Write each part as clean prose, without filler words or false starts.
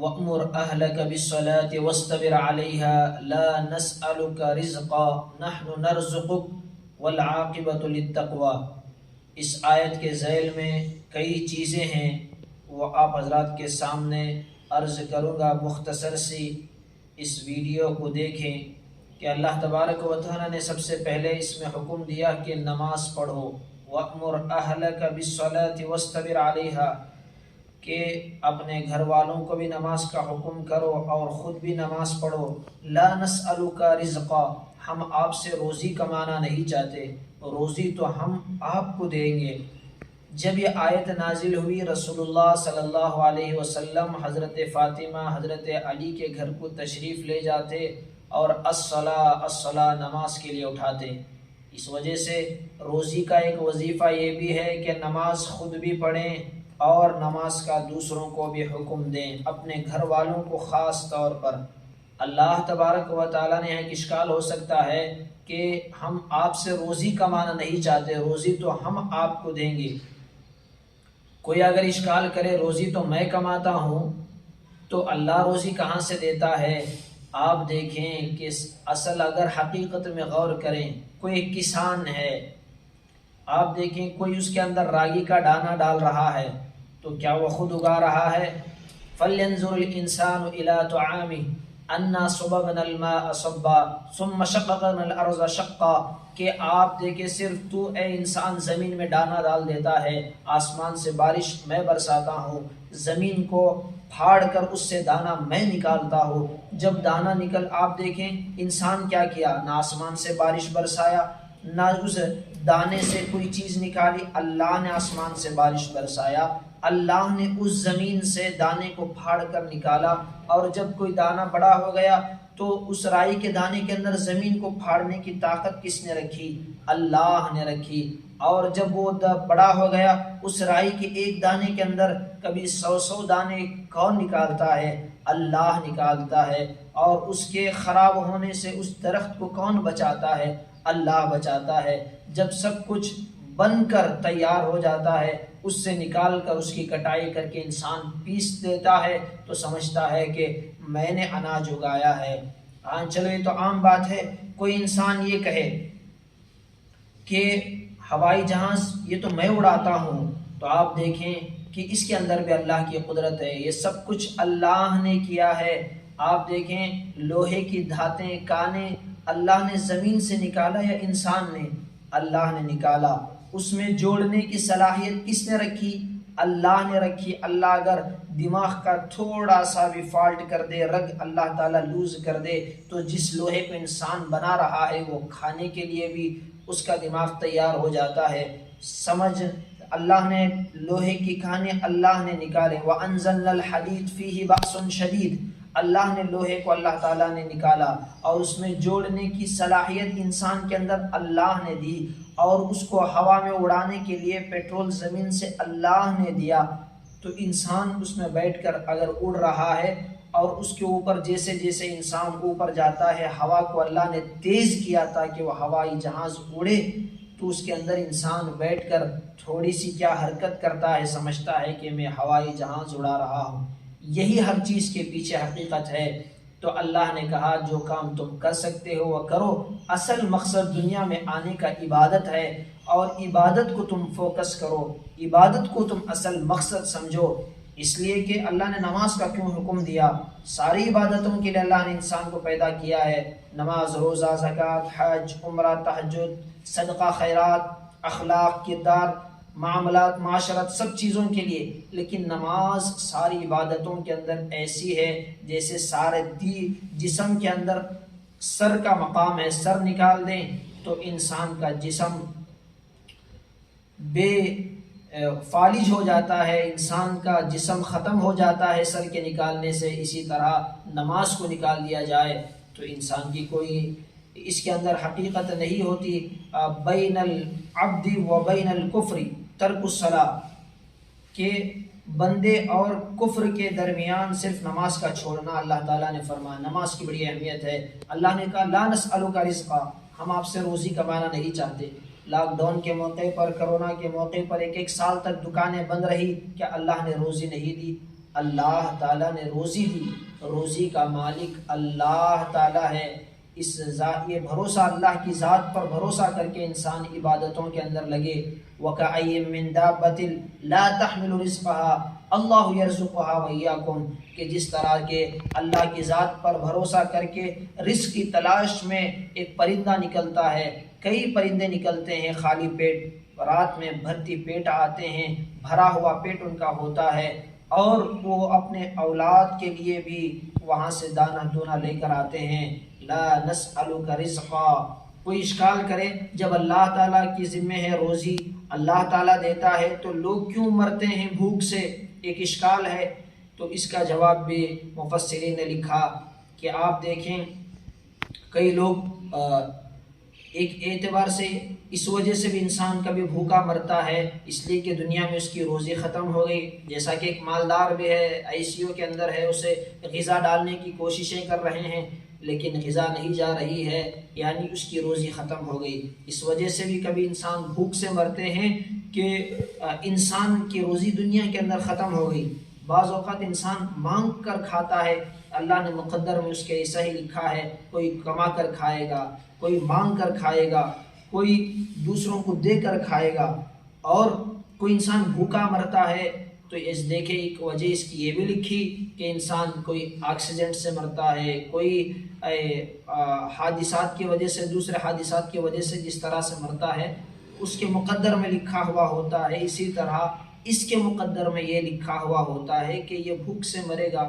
وَأْمُرْ أَهْلَكَ بِالصَّلَاةِ وَاسْتَبِرْ عَلَيْهَا لَا نَسْأَلُكَ رِزْقًا نَحْنُ نَرْزُقُكَ وَالْعَاقِبَةُ لِلتَّقْوَى۔ اس آیت کے ذیل میں کئی چیزیں ہیں، وہ آپ حضرات کے سامنے عرض کروں گا۔ مختصر سی اس ویڈیو کو دیکھیں کہ اللہ تبارک و تعالیٰ نے سب سے پہلے اس میں حکم دیا کہ نماز پڑھو، وَأْمُرْ أَهْلَكَ بِالصَّلَاةِ وَاسْتَبِرْ عَلَيْهَا، کہ اپنے گھر والوں کو بھی نماز کا حکم کرو اور خود بھی نماز پڑھو۔ لا نسألک رزقا، ہم آپ سے روزی کمانا نہیں چاہتے، روزی تو ہم آپ کو دیں گے۔ جب یہ آیت نازل ہوئی، رسول اللہ صلی اللہ علیہ وسلم حضرت فاطمہ حضرت علی کے گھر کو تشریف لے جاتے اور الصلاۃ الصلاۃ نماز کے لیے اٹھاتے۔ اس وجہ سے روزی کا ایک وظیفہ یہ بھی ہے کہ نماز خود بھی پڑھیں اور نماز کا دوسروں کو بھی حکم دیں، اپنے گھر والوں کو خاص طور پر۔ اللہ تبارک و تعالیٰ نے ایک اشکال ہو سکتا ہے کہ ہم آپ سے روزی کمانا نہیں چاہتے، روزی تو ہم آپ کو دیں گے۔ کوئی اگر اشکال کرے روزی تو میں کماتا ہوں تو اللہ روزی کہاں سے دیتا ہے؟ آپ دیکھیں کہ اصل اگر حقیقت میں غور کریں، کوئی کسان ہے، آپ دیکھیں کوئی اس کے اندر راگی کا دانہ ڈال رہا ہے تو کیا وہ خود اگا رہا ہے؟ فَلْيَنْظُرِ الْإِنسَانُ إِلَىٰ طَعَامِهِ أَنَّا صُبَبْنَا الْمَاءَ صَبًّا ثُمَّ شَقَقْنَا الْأَرْضَ شَقًّا، کہ آپ دیکھیں صرف تو اے انسان زمین میں دانہ ڈال دیتا ہے، آسمان سے بارش میں برساتا ہوں، زمین کو پھاڑ کر اس سے دانہ میں نکالتا ہوں۔ جب دانہ نکل، آپ دیکھیں انسان کیا کیا، نہ آسمان سے بارش برسایا نہ اس دانے سے کوئی چیز نکالی، اللہ نے آسمان سے بارش برسایا، اللہ نے اس زمین سے دانے کو پھاڑ کر نکالا۔ اور جب کوئی دانہ بڑا ہو گیا تو اس رائی کے دانے کے اندر زمین کو پھاڑنے کی طاقت کس نے رکھی؟ اللہ نے رکھی۔ اور جب وہ بڑا ہو گیا، اس رائی کے ایک دانے کے اندر کبھی 100 دانے کون نکالتا ہے؟ اللہ نکالتا ہے۔ اور اس کے خراب ہونے سے اس درخت کو کون بچاتا ہے؟ اللہ بچاتا ہے۔ جب سب کچھ بن کر تیار ہو جاتا ہے، اس سے نکال کر اس کی کٹائی کر کے انسان پیس دیتا ہے تو سمجھتا ہے کہ میں نے اناج اگایا ہے۔ چلو یہ تو عام بات ہے، کوئی انسان یہ کہے کہ ہوائی جہاز یہ تو میں اڑاتا ہوں، تو آپ دیکھیں کہ اس کے اندر بھی اللہ کی قدرت ہے، یہ سب کچھ اللہ نے کیا ہے۔ آپ دیکھیں لوہے کی دھاتیں، کانے اللہ نے زمین سے نکالا یا انسان نے؟ اللہ نے نکالا۔ اس میں جوڑنے کی صلاحیت کس نے رکھی؟ اللہ نے رکھی۔ اللہ اگر دماغ کا تھوڑا سا بھی فالٹ کر دے، رگ اللہ تعالیٰ لوز کر دے، تو جس لوہے کو انسان بنا رہا ہے وہ کھانے کے لیے بھی اس کا دماغ تیار ہو جاتا ہے۔ سمجھ، اللہ نے لوہے کی کھانے اللہ نے نکالے۔ وَأَنزَلْنَا الْحَدِيدَ فِيهِ بَأْسٌ شَدِيدٌ، اللہ نے لوہے کو اللہ تعالیٰ نے نکالا اور اس میں جوڑنے کی صلاحیت انسان کے اندر اللہ نے دی، اور اس کو ہوا میں اڑانے کے لیے پیٹرول زمین سے اللہ نے دیا۔ تو انسان اس میں بیٹھ کر اگر اڑ رہا ہے اور اس کے اوپر جیسے جیسے انسان اوپر جاتا ہے، ہوا کو اللہ نے تیز کیا تاکہ وہ ہوائی جہاز اڑے، تو اس کے اندر انسان بیٹھ کر تھوڑی سی کیا حرکت کرتا ہے، سمجھتا ہے کہ میں ہوائی جہاز اڑا رہا ہوں۔ یہی ہر چیز کے پیچھے حقیقت ہے۔ تو اللہ نے کہا جو کام تم کر سکتے ہو وہ کرو، اصل مقصد دنیا میں آنے کا عبادت ہے، اور عبادت کو تم فوکس کرو، عبادت کو تم اصل مقصد سمجھو۔ اس لیے کہ اللہ نے نماز کا کیوں حکم دیا؟ ساری عبادتوں کے لیے اللہ نے انسان کو پیدا کیا ہے، نماز، روزہ، زکوٰۃ، حج، عمرہ، تہجد، صدقہ، خیرات، اخلاق، کردار، معاملات، معاشرت، سب چیزوں کے لیے۔ لیکن نماز ساری عبادتوں کے اندر ایسی ہے جیسے سارے جسم کے اندر سر کا مقام ہے، سر نکال دیں تو انسان کا جسم بے فالج ہو جاتا ہے، انسان کا جسم ختم ہو جاتا ہے سر کے نکالنے سے۔ اسی طرح نماز کو نکال دیا جائے تو انسان کی کوئی اس کے اندر حقیقت نہیں ہوتی۔ بین العبد و بین الکفر ترک الصلاۃ، کہ بندے اور کفر کے درمیان صرف نماز کا چھوڑنا۔ اللہ تعالیٰ نے فرمایا نماز کی بڑی اہمیت ہے۔ اللہ نے کہا لا نسألک رزقا، ہم آپ سے روزی کمانا نہیں چاہتے۔ لاک ڈاؤن کے موقع پر، کرونا کے موقع پر ایک سال تک دکانیں بند رہی، کیا اللہ نے روزی نہیں دی؟ اللہ تعالیٰ نے روزی دی، روزی کا مالک اللہ تعالیٰ ہے۔ یہ بھروسہ اللہ کی ذات پر بھروسہ کر کے انسان عبادتوں کے اندر لگے۔ وَكَأَيٍّ مِّن دَابَّةٍ لَا تَحْمِلُ رِزْقَهَا اللَّهُ يَرْزُقُهَا وَإِيَّاكُمْ، کہ جس طرح کے اللہ کی ذات پر بھروسہ کر کے رزق کی تلاش میں ایک پرندہ نکلتا ہے، کئی پرندے نکلتے ہیں خالی پیٹ، رات میں بھرتی پیٹ آتے ہیں، بھرا ہوا پیٹ ان کا ہوتا ہے، اور وہ اپنے اولاد کے لیے بھی وہاں سے دانہ دونہ لے کر آتے ہیں۔ لا نسألک رزقا، کوئی اشکال کرے جب اللہ تعالیٰ کی ذمہ ہے روزی، اللہ تعالیٰ دیتا ہے تو لوگ کیوں مرتے ہیں بھوک سے، ایک اشکال ہے۔ تو اس کا جواب بھی مفسرین نے لکھا کہ آپ دیکھیں کئی لوگ ایک اعتبار سے اس وجہ سے بھی انسان کبھی بھوکا مرتا ہے، اس لیے کہ دنیا میں اس کی روزی ختم ہو گئی، جیسا کہ ایک مالدار بھی ہے ICU کے اندر ہے، اسے غذا ڈالنے کی کوششیں کر رہے ہیں لیکن غذا نہیں جا رہی ہے، یعنی اس کی روزی ختم ہو گئی۔ اس وجہ سے بھی کبھی انسان بھوک سے مرتے ہیں کہ انسان کی روزی دنیا کے اندر ختم ہو گئی۔ بعض اوقات انسان مانگ کر کھاتا ہے، اللہ نے مقدر میں اس کے ایسا ہی لکھا ہے، کوئی کما کر کھائے گا، کوئی مانگ کر کھائے گا، کوئی دوسروں کو دے کر کھائے گا، اور کوئی انسان بھوکا مرتا ہے تو اس دیکھے ایک وجہ اس کی یہ بھی لکھی کہ انسان کوئی ایکسیڈنٹ سے مرتا ہے، کوئی حادثات کی وجہ سے، دوسرے حادثات کی وجہ سے جس طرح سے مرتا ہے اس کے مقدر میں لکھا ہوا ہوتا ہے، اسی طرح اس کے مقدر میں یہ لکھا ہوا ہوتا ہے کہ یہ بھوک سے مرے گا۔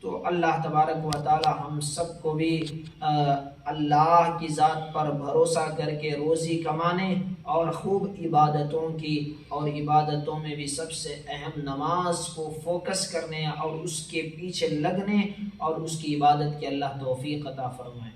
تو اللہ تبارک و تعالی ہم سب کو بھی اللہ کی ذات پر بھروسہ کر کے روزی کمانے اور خوب عبادتوں کی، اور عبادتوں میں بھی سب سے اہم نماز کو فوکس کرنے اور اس کے پیچھے لگنے اور اس کی عبادت کی اللہ توفیق عطا فرمائے۔